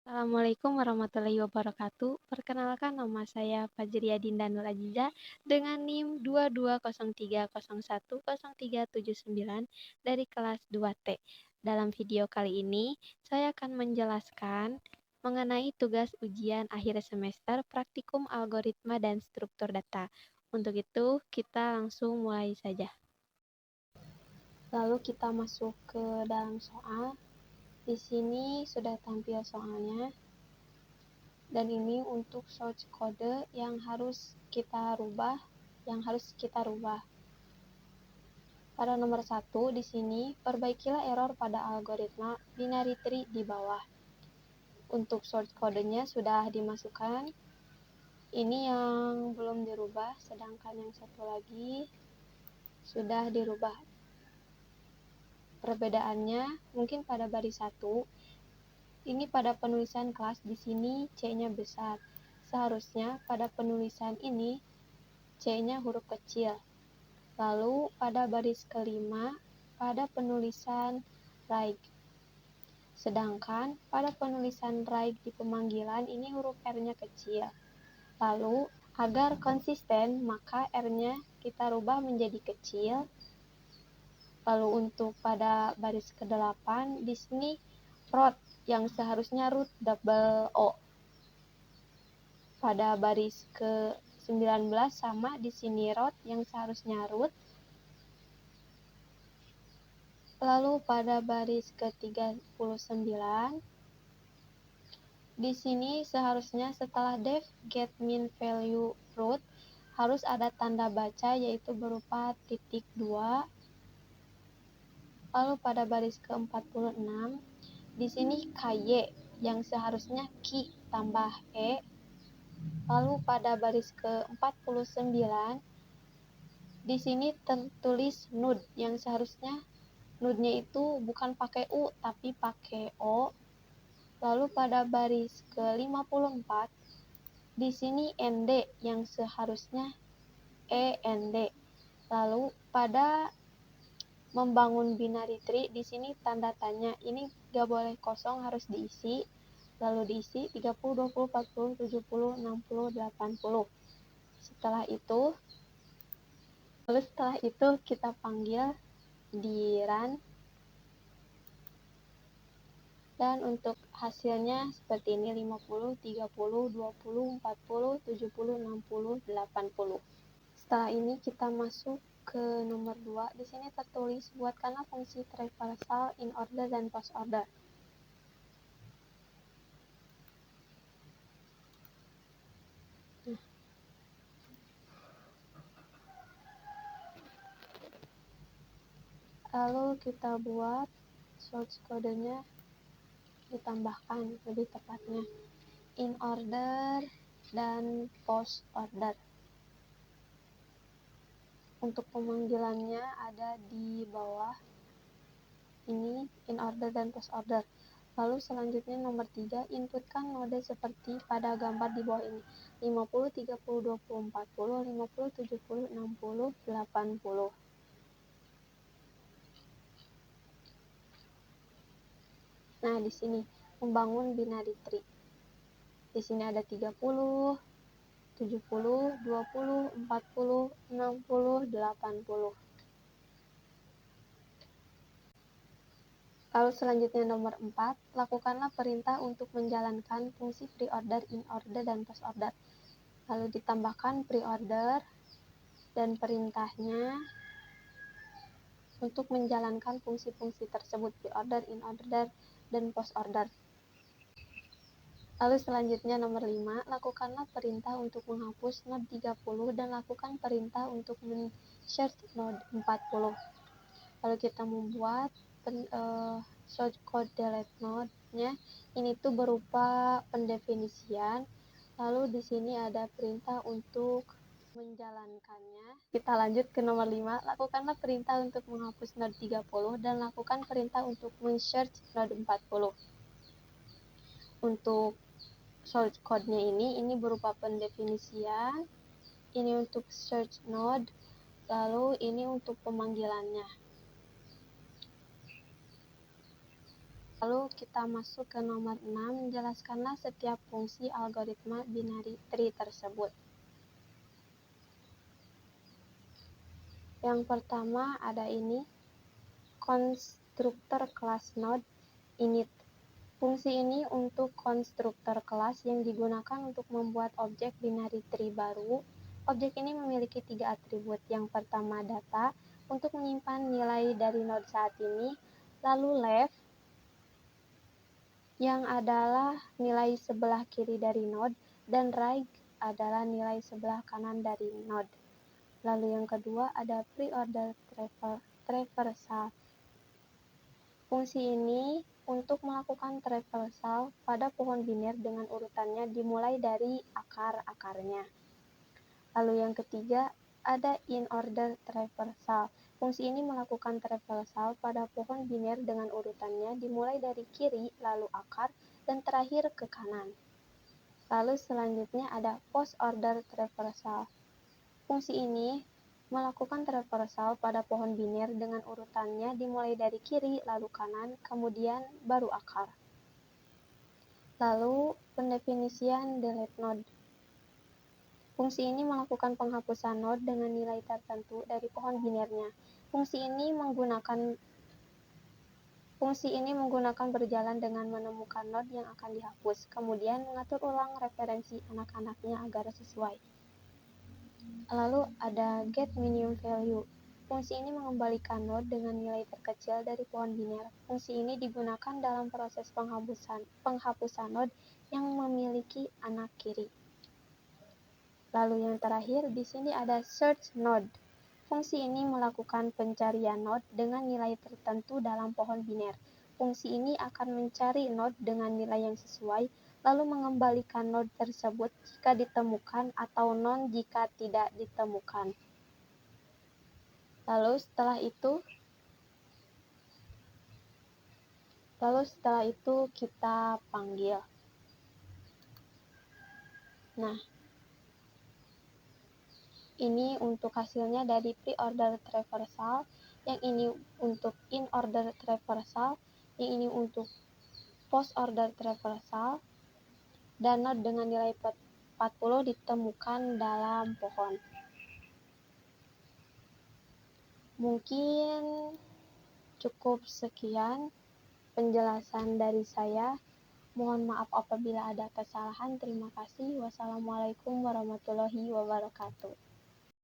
Assalamualaikum warahmatullahi wabarakatuh. Perkenalkan nama saya Fajriya Dinda Nur Aziza dengan NIM 2203010379 dari kelas 2T. Dalam video kali ini, saya akan menjelaskan mengenai tugas ujian akhir semester praktikum algoritma dan struktur data. Untuk itu, kita langsung mulai saja. Lalu kita masuk ke dalam soal. Di sini sudah tampil soalnya. Dan ini untuk source code yang harus kita rubah, Pada nomor 1 di sini, perbaikilah error pada algoritma binary tree di bawah. Untuk source codenya sudah dimasukkan. Ini yang belum dirubah, sedangkan yang satu lagi sudah dirubah. Perbedaannya mungkin pada baris 1. Ini pada penulisan kelas di sini C-nya besar. Seharusnya pada penulisan ini C-nya huruf kecil. Lalu pada baris kelima pada penulisan right. Sedangkan pada penulisan right di pemanggilan ini huruf R-nya kecil. Lalu agar konsisten maka R-nya kita rubah menjadi kecil. Lalu untuk pada baris ke-8 di sini root yang seharusnya root double O. Pada baris ke-19 sama di sini root yang seharusnya root. Lalu pada baris ke-39 di sini seharusnya setelah def get min value root harus ada tanda baca yaitu berupa titik 2. Lalu pada baris ke-46 di sini KY yang seharusnya ki tambah E. Lalu pada baris ke-49 di sini tertulis nud yang seharusnya nudnya itu bukan pakai U tapi pakai O. Lalu pada baris ke-54 di sini ND yang seharusnya END. Lalu pada membangun binary tree di sini tanda tanya ini gak boleh kosong, harus diisi. Lalu diisi 30, 20, 40, 70, 60, 80. Setelah itu kita panggil di run. Dan untuk hasilnya seperti ini 50, 30, 20, 40, 70, 60, 80. Setelah ini kita masuk ke nomor 2. Di sini tertulis buatkanlah fungsi traversal in order dan post order. Lalu kita buat source kodenya, ditambahkan lebih tepatnya in order dan post order. Untuk pemanggilannya ada di bawah ini in order dan post order. Lalu selanjutnya nomor 3, inputkan node seperti pada gambar di bawah ini 50, 30, 20, 40, 50, 70, 60, 80. Nah, di sini membangun binary tree. Di sini ada 30, 70, 20, 40, 60, 80. Lalu selanjutnya nomor 4, lakukanlah perintah untuk menjalankan fungsi pre-order, in-order, dan post-order. Lalu ditambahkan pre-order dan perintahnya untuk menjalankan fungsi-fungsi tersebut, pre-order, in-order, dan post-order. Lalu selanjutnya nomor 5, lakukanlah perintah untuk menghapus node 30 dan lakukan perintah untuk men-search node 40. Lalu kita membuat source code delete node-nya. Ini tuh berupa pendefinisian. Lalu di sini ada perintah untuk menjalankannya. Kita lanjut ke nomor 5. Lakukanlah perintah untuk menghapus node 30 dan lakukan perintah untuk men-search node 40. Untuk source code-nya ini berupa pendefinisian. Ini untuk search node. Lalu ini untuk pemanggilannya. Lalu kita masuk ke nomor 6, jelaskanlah setiap fungsi algoritma binary tree tersebut. Yang pertama ada ini, konstruktor kelas node init. Fungsi ini untuk konstruktor kelas yang digunakan untuk membuat objek binary tree baru. Objek ini memiliki 3 atribut. Yang pertama data, untuk menyimpan nilai dari node saat ini. Lalu left, yang adalah nilai sebelah kiri dari node, dan right adalah nilai sebelah kanan dari node. Lalu yang kedua ada pre-order traversal. Fungsi ini untuk melakukan traversal pada pohon biner dengan urutannya dimulai dari akar-akarnya. Lalu yang ketiga ada in-order traversal. Fungsi ini melakukan traversal pada pohon biner dengan urutannya dimulai dari kiri, lalu akar, dan terakhir ke kanan. Lalu selanjutnya ada post-order traversal. Fungsi ini melakukan traversal pada pohon biner dengan urutannya dimulai dari kiri, lalu kanan, kemudian baru akar. Lalu pendefinisian delete node. Fungsi ini melakukan penghapusan node dengan nilai tertentu dari pohon binernya. Fungsi ini menggunakan berjalan dengan menemukan node yang akan dihapus, kemudian mengatur ulang referensi anak-anaknya agar sesuai. Lalu ada get minimum value. Fungsi ini mengembalikan node dengan nilai terkecil dari pohon biner. Fungsi ini digunakan dalam proses penghapusan node yang memiliki anak kiri. Lalu yang terakhir di sini ada search node. Fungsi ini melakukan pencarian node dengan nilai tertentu dalam pohon biner. Fungsi ini akan mencari node dengan nilai yang sesuai, lalu mengembalikan node tersebut jika ditemukan atau non jika tidak ditemukan. Lalu setelah itu kita panggil. Nah, ini untuk hasilnya dari pre-order traversal, yang ini untuk in-order traversal, yang ini untuk post-order traversal, dan node dengan nilai 40 ditemukan dalam pohon. Mungkin cukup sekian penjelasan dari saya. Mohon maaf apabila ada kesalahan. Terima kasih. Wassalamualaikum warahmatullahi wabarakatuh.